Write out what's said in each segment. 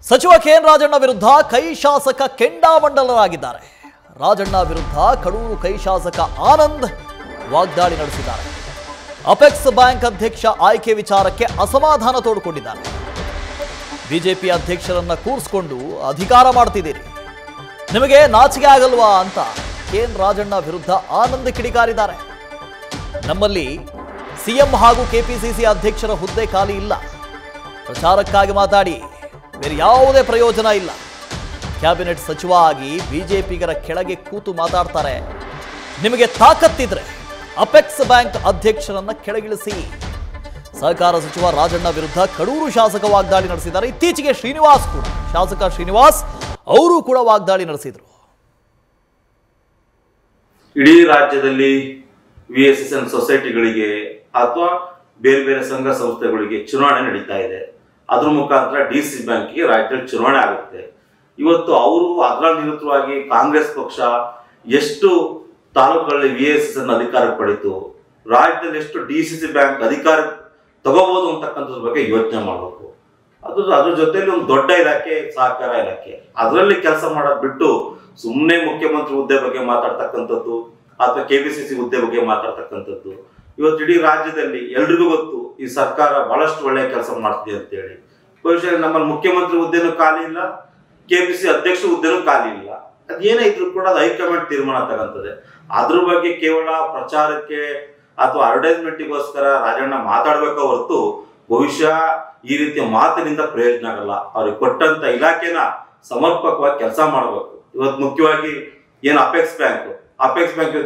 ಸಚಿವ ಕೆಎನ್ ರಾಜಣ್ಣ ವಿರುದ್ಧ ಕೈ ಶಾಸಕ ಕೆಂಡಾಮಂಡಲರಾಗಿದ್ದಾರೆ. ರಾಜಣ್ಣ ವಿರುದ್ಧ ಕಡೂರು ಕೈ ಶಾಸಕ ಆನಂದ್ ವಾಗ್ದಾಳಿ ನಡೆಸಿದ್ದಾರೆ. ಅಪೆಕ್ಸ್ ಬ್ಯಾಂಕ್ ಅಧ್ಯಕ್ಷ ಆಯ್ಕೆ ವಿಚಾರಕ್ಕೆ ಅಸಮಾಧಾನ ತೋಡಿಕೊಂಡಿದ್ದಾರೆ. ಬಿಜೆಪಿ ಅಧ್ಯಕ್ಷರನ್ನ ಕೂರಿಸಿಕೊಂಡು ಅಧಿಕಾರ ಮಾಡ್ತಿದ್ದೀರಿ, ನಿಮಗೆ ನಾಚಿಕೆ ಆಗಲ್ವಾ ಅಂತ ಕೆಎನ್ ರಾಜಣ್ಣ ವಿರುದ್ಧ ಆನಂದ್ ಕಿಡಿಕಾರಿದ್ದಾರೆ. ನಮ್ಮಲ್ಲಿ ಸಿಎಂ ಹಾಗೂ ಕೆಪಿಸಿಸಿ ಅಧ್ಯಕ್ಷರ ಹುದ್ದೆ ಖಾಲಿ ಇಲ್ಲ, ಪ್ರಚಾರಕ್ಕಾಗಿ ಮಾತಾಡಿ ಬೇರೆ ಯಾವುದೇ ಪ್ರಯೋಜನ ಇಲ್ಲ. ಕ್ಯಾಬಿನೆಟ್ ಸಚಿವ ಆಗಿ ಬಿಜೆಪಿಗರ ಕೆಳಗೆ ಕೂತು ಮಾತಾಡ್ತಾರೆ. ನಿಮಗೆ ತಾಕತ್ತಿದ್ರೆ ಅಪೆಕ್ಸ್ ಬ್ಯಾಂಕ್ ಅಧ್ಯಕ್ಷರನ್ನ ಕೆಳಗಿಳಿಸಿ. ಸಹಕಾರ ಸಚಿವ ರಾಜಣ್ಣ ವಿರುದ್ಧ ಕಡೂರು ಶಾಸಕ ವಾಗ್ದಾಳಿ ನಡೆಸಿದ್ದಾರೆ. ಇತ್ತೀಚೆಗೆ ಶ್ರೀನಿವಾಸ್ ಕೂಡ, ಶಾಸಕ ಶ್ರೀನಿವಾಸ್ ಅವರು ಕೂಡ ವಾಗ್ದಾಳಿ ನಡೆಸಿದ್ರು. ಇಡೀ ರಾಜ್ಯದಲ್ಲಿ ವಿಎಸ್ಎಸ್ಎನ್ ಸೊಸೈಟಿಗಳಿಗೆ ಅಥವಾ ಬೇರೆ ಬೇರೆ ಸಂಘ ಸಂಸ್ಥೆಗಳಿಗೆ ಚುನಾವಣೆ ನಡೀತಾ ಇದೆ. ಅದ್ರ ಮುಖಾಂತರ ಡಿಸಿ ಬ್ಯಾಂಕ್ಗೆ ರಾಜ್ಯದಲ್ಲಿ ಚುನಾವಣೆ ಆಗುತ್ತೆ. ಇವತ್ತು ಅವರು ಅದರ ನಿರತವಾಗಿ ಕಾಂಗ್ರೆಸ್ ಪಕ್ಷ ಎಷ್ಟು ತಾಲೂಕುಗಳಲ್ಲಿ ವಿಎಸ್ಎಸ್ಎನ್ ಅಧಿಕಾರ ಪಡೆಯಿತು, ರಾಜ್ಯದಲ್ಲಿ ಎಷ್ಟು ಡಿಸಿಸಿ ಬ್ಯಾಂಕ್ ಅಧಿಕಾರ ತಗೋಬಹುದು ಅಂತಕ್ಕಂಥದ್ರ ಬಗ್ಗೆ ಯೋಚನೆ ಮಾಡಬೇಕು. ಅದ್ರ ಜೊತೆಲಿ ಒಂದು ದೊಡ್ಡ ಇಲಾಖೆ ಸಹಕಾರ ಇಲಾಖೆ, ಅದರಲ್ಲಿ ಕೆಲಸ ಮಾಡೋದು ಬಿಟ್ಟು ಸುಮ್ಮನೆ ಮುಖ್ಯಮಂತ್ರಿ ಹುದ್ದೆ ಬಗ್ಗೆ ಮಾತಾಡ್ತಕ್ಕಂಥದ್ದು ಅಥವಾ ಕೆಪಿಸಿಸಿ ಹುದ್ದೆ ಬಗ್ಗೆ ಮಾತಾಡ್ತಕ್ಕಂಥದ್ದು. ಇವತ್ತು ಇಡೀ ರಾಜ್ಯದಲ್ಲಿ ಎಲ್ರಿಗೂ ಗೊತ್ತು ಈ ಸರ್ಕಾರ ಬಹಳಷ್ಟು ಒಳ್ಳೆಯ ಕೆಲಸ ಮಾಡ್ತಿದೆ ಅಂತೇಳಿ. ಬಹುಶಃ ನಮ್ಮಲ್ಲಿ ಮುಖ್ಯಮಂತ್ರಿ ಹುದ್ದೆನೂ ಖಾಲಿ ಇಲ್ಲ, ಕೆಪಿಸಿ ಅಧ್ಯಕ್ಷ ಹುದ್ದೆನೂ ಖಾಲಿ ಇಲ್ಲ. ಅದೇನೇ ಇದ್ರು ಕೂಡ ಅದು ಹೈಕಮಾಂಡ್ ತೀರ್ಮಾನ ತಗೊಂತದೆ. ಅದ್ರ ಬಗ್ಗೆ ಕೇವಲ ಪ್ರಚಾರಕ್ಕೆ ಅಥವಾ ಅಡ್ವರ್ಟೈಸ್ಮೆಂಟಿಗೋಸ್ಕರ ರಾಜಣ್ಣ ಮಾತಾಡ್ಬೇಕೋ ಹೊರತು ಬಹುಶಃ ಈ ರೀತಿಯ ಮಾತಿನಿಂದ ಪ್ರಯೋಜನ ಆಗಲ್ಲ. ಅವ್ರಿಗೆ ಕೊಟ್ಟಂತ ಇಲಾಖೆನ ಸಮರ್ಪಕವಾಗಿ ಕೆಲಸ ಮಾಡಬೇಕು. ಇವತ್ತು ಮುಖ್ಯವಾಗಿ ಏನು ಅಪೆಕ್ಸ್ ಬ್ಯಾಂಕ್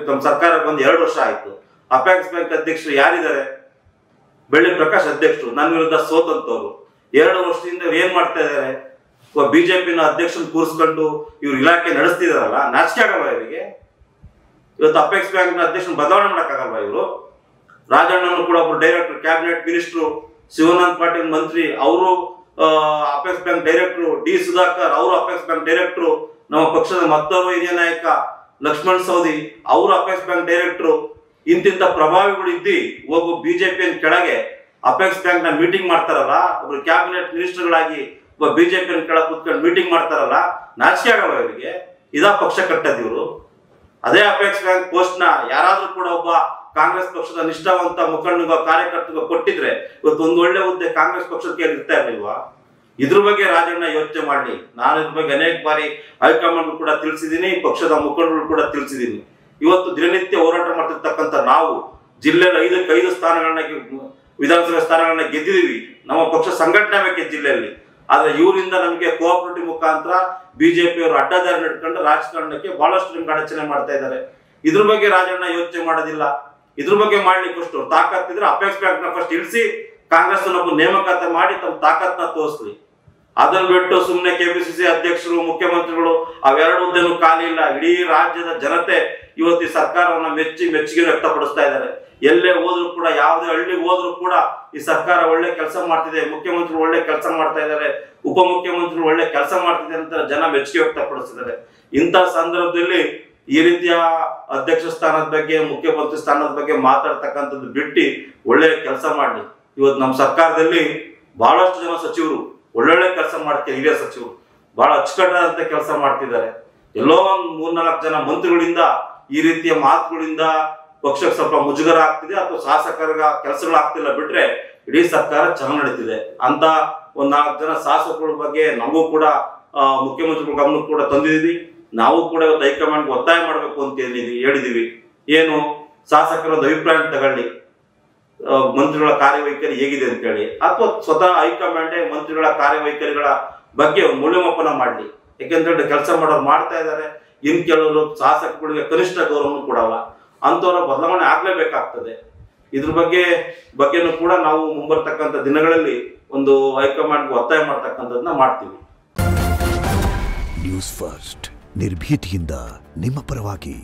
ನಮ್ಮ ಸರ್ಕಾರ ಬಂದು 2 ವರ್ಷ ಆಯ್ತು. ಅಪೆಕ್ಸ್ ಬ್ಯಾಂಕ್ ಅಧ್ಯಕ್ಷರು ಯಾರಿದ್ದಾರೆ? ಬೆಳ್ಳಿ ಪ್ರಕಾಶ್ ಅಧ್ಯಕ್ಷರು, ನನ್ನ ವಿರುದ್ಧ ಸೋತಂತವ್ರು. 2 ವರ್ಷದಿಂದ ಇವ್ರು ಏನ್ ಮಾಡ್ತಾ ಇದಾರೆ? ಬಿಜೆಪಿನ ಅಧ್ಯಕ್ಷನ ಕೂರಿಸ್ಕೊಂಡು ಇವ್ರು ಇಲಾಖೆ ನಡೆಸ್ತಿದಾರಲ್ಲ, ನಾಚಿಕೆ ಆಗಲ್ವಾ ಇವರಿಗೆ? ಇವತ್ತು ಅಪೆಕ್ಸ್ ಬ್ಯಾಂಕ್ ನ ಅಧ್ಯಕ್ಷನ ಬದಲಾವಣೆ ಮಾಡಕ್ಕಾಗಲ್ವಾ ಇವರು? ರಾಜಣ್ಣನು ಕೂಡ ಒಬ್ರು director, cabinet minister, Shivanand Patil ಮಂತ್ರಿ, ಅವರು apex bank director, D Sudhakar ಅವರು ಅಪೆಕ್ಸ್ ಬ್ಯಾಂಕ್ ಡೈರೆಕ್ಟ್ರು, ನಮ್ಮ ಪಕ್ಷದ ಮತ್ತೊಬ್ಬ ಹಿರಿಯ ನಾಯಕ ಲಕ್ಷ್ಮಣ್ ಸವದಿ ಅವರು ಅಪೆಕ್ಸ್ ಬ್ಯಾಂಕ್ ಡೈರೆಕ್ಟ್ರು. ಇಂತಿಂತ ಪ್ರಭಾವಿಗಳು ಇದ್ದಿ ಒಬ್ಬ ಬಿಜೆಪಿ ಕೆಳಗೆ ಅಪೆಕ್ಸ್ ಬ್ಯಾಂಕ್ ನ ಮೀಟಿಂಗ್ ಮಾಡ್ತಾರಲ್ಲ, ಒಬ್ರು ಕ್ಯಾಬಿನೆಟ್ ಮಿನಿಸ್ಟರ್ಗಳಾಗಿ ಒಬ್ಬ ಬಿಜೆಪಿ ಕೆಳಗೆ ಕೂತ್ಕೊಂಡು ಮೀಟಿಂಗ್ ಮಾಡ್ತಾರಲ್ಲ, ನಾಚಿಕೆ ಆಗಲ್ಲ ಇವರಿಗೆ? ಇದಾ ಪಕ್ಷ ಕಟ್ಟದ್ ಇವರು? ಅದೇ ಅಪೆಕ್ಸ್ ಬ್ಯಾಂಕ್ ಪೋಸ್ಟ್ ನ ಯಾರಾದ್ರೂ ಕೂಡ ಒಬ್ಬ ಕಾಂಗ್ರೆಸ್ ಪಕ್ಷದ ನಿಷ್ಠಾವಂತ ಮುಖಂಡನಿಗೋ ಕಾರ್ಯಕರ್ತರಿಗೋ ಕೊಟ್ಟಿದ್ರೆ ಇವತ್ತು ಒಂದು ಒಳ್ಳೆ ಹುದ್ದೆ ಕಾಂಗ್ರೆಸ್ ಪಕ್ಷಕ್ಕೆ ಇರ್ತಾ ಇರ್ಲಿಲ್ವಾ? ಇದ್ರ ಬಗ್ಗೆ ರಾಜಣ್ಣ ಯೋಚನೆ ಮಾಡಿ. ನಾನು ಇದ್ರ ಬಗ್ಗೆ ಅನೇಕ ಬಾರಿ ಹೈಕಮಾಂಡ್ ಕೂಡ ತಿಳಿಸಿದ್ದೀನಿ, ಪಕ್ಷದ ಮುಖಂಡರು ಕೂಡ ತಿಳಿಸಿದ್ದೀನಿ. ಇವತ್ತು ದಿನನಿತ್ಯ ಹೋರಾಟ ಮಾಡ್ತಿರ್ತಕ್ಕಂಥ ನಾವು ಜಿಲ್ಲೆಯಲ್ಲಿ 5 ಸ್ಥಾನಗಳನ್ನ, ವಿಧಾನಸಭೆ ಸ್ಥಾನಗಳನ್ನ ಗೆದ್ದಿದೀವಿ. ನಮ್ಮ ಪಕ್ಷ ಸಂಘಟನೆ ಬೇಕಿದೆ ಜಿಲ್ಲೆಯಲ್ಲಿ. ಆದ್ರೆ ಇವರಿಂದ ನಮಗೆ ಕೋಆಪರೇಟಿವ್ ಮುಖಾಂತರ ಬಿಜೆಪಿ ಅವರು ಅಡ್ಡದಾರಿ ನಡ್ಕೊಂಡು ರಾಜಕಾರಣಕ್ಕೆ ಬಹಳಷ್ಟು ನಿಮ್ಗೆ ಅಡಚಣೆ ಮಾಡ್ತಾ ಇದ್ದಾರೆ. ಇದ್ರ ಬಗ್ಗೆ ರಾಜಣ್ಣ ಯೋಚನೆ ಮಾಡೋದಿಲ್ಲ. ಇದ್ರ ಬಗ್ಗೆ ಮಾಡ್ಲಿಕ್ಕೆ ಅಷ್ಟು ತಾಕತ್ತಿದ್ರೆ ಅಪೆಕ್ಸ್ ಬ್ಯಾಂಕ್ ನ ಫಸ್ಟ್ ಇಳಿಸಿ ಕಾಂಗ್ರೆಸ್ ನೇಮಕಾತಿ ಮಾಡಿ ತಮ್ಮ ತಾಕತ್ನ ತೋರಿಸ್ಲಿ. ಅದನ್ನ ಬಿಟ್ಟು ಸುಮ್ಮನೆ ಕೆಪಿಸಿಸಿ ಅಧ್ಯಕ್ಷರು, ಮುಖ್ಯಮಂತ್ರಿಗಳು ಅವೆರಡು ಹುದ್ದೆನೂ ಖಾಲಿ ಇಲ್ಲ. ಇಡೀ ರಾಜ್ಯದ ಜನತೆ ಇವತ್ತು ಈ ಸರ್ಕಾರವನ್ನ ಮೆಚ್ಚುಗೆ ವ್ಯಕ್ತಪಡಿಸ್ತಾ ಇದ್ದಾರೆ. ಎಲ್ಲೇ ಹೋದ್ರು ಕೂಡ, ಯಾವುದೇ ಹಳ್ಳಿಗೆ ಹೋದ್ರು ಕೂಡ ಈ ಸರ್ಕಾರ ಒಳ್ಳೆ ಕೆಲಸ ಮಾಡ್ತಿದೆ, ಮುಖ್ಯಮಂತ್ರಿ ಒಳ್ಳೆ ಕೆಲಸ ಮಾಡ್ತಾ ಇದ್ದಾರೆ, ಉಪಮುಖ್ಯಮಂತ್ರಿ ಒಳ್ಳೆ ಕೆಲಸ ಮಾಡ್ತಿದೆ ಅಂತ ಜನ ಮೆಚ್ಚುಗೆ ವ್ಯಕ್ತಪಡಿಸ್ತಿದ್ದಾರೆ. ಇಂಥ ಸಂದರ್ಭದಲ್ಲಿ ಈ ರೀತಿಯ ಅಧ್ಯಕ್ಷ ಸ್ಥಾನದ ಬಗ್ಗೆ, ಮುಖ್ಯಮಂತ್ರಿ ಸ್ಥಾನದ ಬಗ್ಗೆ ಮಾತಾಡ್ತಕ್ಕಂಥದ್ದು ಬಿಟ್ಟು ಒಳ್ಳೆ ಕೆಲಸ ಮಾಡಿ. ಇವತ್ತು ನಮ್ಮ ಸರ್ಕಾರದಲ್ಲಿ ಬಹಳಷ್ಟು ಜನ ಸಚಿವರು ಒಳ್ಳೊಳ್ಳೆ ಕೆಲಸ ಮಾಡ್ತಾರೆ. ಹಿರಿಯ ಸಚಿವರು ಬಹಳ ಅಚ್ಚುಕಟ್ಟಾದಂತ ಕೆಲಸ ಮಾಡ್ತಿದ್ದಾರೆ. ಎಲ್ಲೋ ಒಂದು 3-4 ಜನ ಮಂತ್ರಿಗಳಿಂದ ಈ ರೀತಿಯ ಮಾತುಗಳಿಂದ ಪಕ್ಷಕ್ಕೆ ಸ್ವಲ್ಪ ಮುಜುಗರ ಆಗ್ತಿದೆ ಅಥವಾ ಶಾಸಕರ ಕೆಲಸಗಳಾಗ್ತಿಲ್ಲ ಬಿಟ್ರೆ ಇಡೀ ಸರ್ಕಾರ ಚೆನ್ನಾಗಿ ನಡೀತಿದೆ ಅಂತ ಒಂದ್ 4 ಜನ ಶಾಸಕರ ಬಗ್ಗೆ ನಮಗೂ ಕೂಡ ಮುಖ್ಯಮಂತ್ರಿಗಳ ಗಮನಕ್ಕೆ ಕೂಡ ತಂದಿದ್ದೀವಿ. ನಾವು ಕೂಡ ಇವತ್ತು ಹೈಕಮಾಂಡ್ಗೆ ಒತ್ತಾಯ ಮಾಡಬೇಕು ಅಂತ ಹೇಳಿದೀವಿ. ಏನು ಶಾಸಕರೊಂದು ಅಭಿಪ್ರಾಯ ತಗೊಳ್ಳಿ, ಮಂತ್ರಿಗಳ ಕಾರ್ಯವೈಖರಿ ಹೇಗಿದೆ ಅಂತ ಹೇಳಿ, ಅಥವಾ ಸ್ವತಃ ಹೈಕಮಾಂಡೇ ಮಂತ್ರಿಗಳ ಕಾರ್ಯವೈಖರಿಗಳ ಬಗ್ಗೆ ಮೌಲ್ಯಮಾಪನ ಮಾಡಲಿ. ಯಾಕೆಂದ್ರೆ ಕೆಲಸ ಮಾಡೋರು ಮಾಡ್ತಾ ಇದ್ದಾರೆ. ಇನ್ ಕೆಲವರು ಶಾಸಕಗಳಿಗೆ ಕನಿಷ್ಠ ಗೌರವನು ಕೊಡಲ್ಲ. ಅಂತವರ ಬದಲಾವಣೆ ಆಗ್ಲೇಬೇಕಾಗ್ತದೆ. ಇದ್ರ ಬಗ್ಗೆನೂ ಕೂಡ ನಾವು ಮುಂಬರ್ತಕ್ಕಂಥ ದಿನಗಳಲ್ಲಿ ಒಂದು ಹೈಕಮಾಂಡ್ಗೆ ಒತ್ತಾಯ ಮಾಡ್ತಕ್ಕಂಥದ್ದನ್ನ ಮಾಡ್ತೀವಿ. ನ್ಯೂಸ್ ಫಸ್ಟ್, ನಿರ್ಭೀತಿಯಿಂದ ನಿಮ್ಮ ಪರವಾಗಿ.